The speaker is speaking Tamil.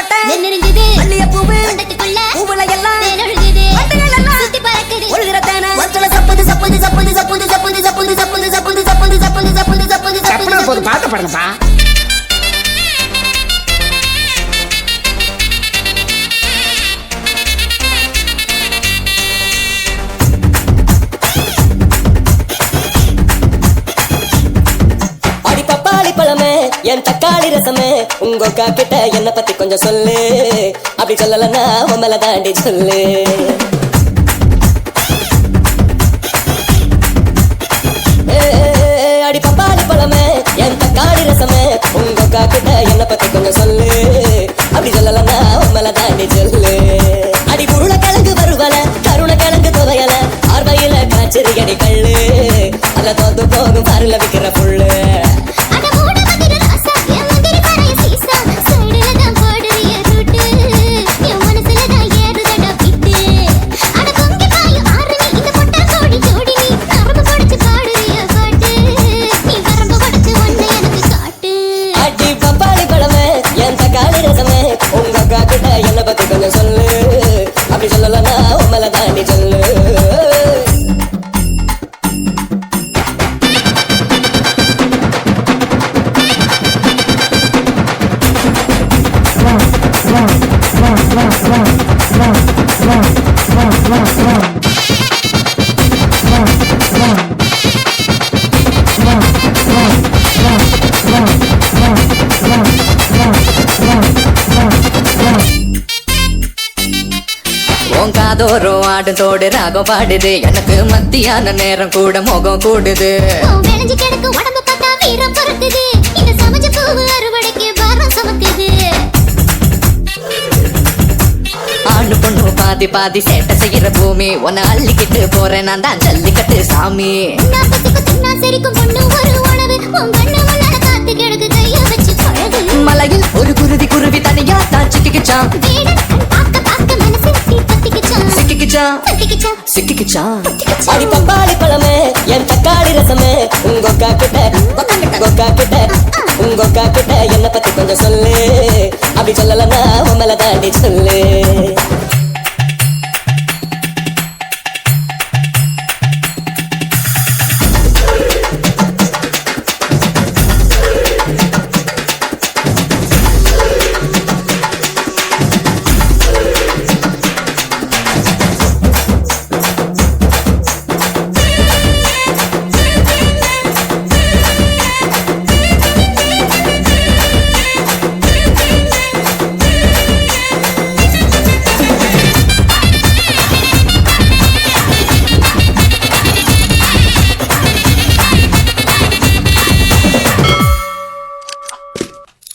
பட்ட நெருங்குது மல்லிய பூவு கொண்டத்துக்குள்ள பூவுல எல்லாம் தேனொழுகுது சுத்தி பறக்குது ஒழுகுற தேன வச்சல சப்புது சப்புது சப்புது சப்புது சப்புது சப்புது சப்புது சப்புது சப்புது சப்புது சப்புது சப்புது சப்புது போது பாட்டு பாடுங்கப்பா. என் தக்காளி ரசமே உங்க கிட்ட என்ன பத்தி கொஞ்சம் சொல்லு. அப்படி சொல்லலன்னா உன் மேல தாண்டி சொல்லு. அடி பப்பாளி பழமே என் தக்காளி ரசமே உங்க கிட்ட என்ன பத்தி கொஞ்சம் சொல்லு. அப்படி சொல்லலன்னா உன் மேல தாண்டி சொல்லு. அடி உருளைக்கிழங்கு வருவல கருணைக்கிழங்கு துவையல பார்வையில காய்ச்சறியடி கல்லு அதுல தோந்து போகும் பாருல விக்கிற புல்லு. என்ன பத்தி கொஞ்சம் சொல்லு. அப்படி சொல்லலன்னா உன் மேல தாண்டி சொல்லு. காதோறும் ஆடும் தோடு ராகம் பாடுது. எனக்கு மத்தியான நேரம் கூட முகம் கூடுது. ஆணு பொண்ணு பாதி பாதி சேட்டை செய்யற பூமி உன்னை அள்ளிக்கிட்டு போறேன் நான் தான் ஜல்லிக்கட்டு சாமி. மலையில் ஒரு குருவி குருவி தனியா தான் சிக்கிச்சான் அடி பப்பாளி பழமே என் தக்காளி ரசமே உங்க கிட்ட என்ன பத்தி கொஞ்சம் சொல்லு. அப்படி சொல்லலன்னா உன் மேல தாண்டி சொல்லு.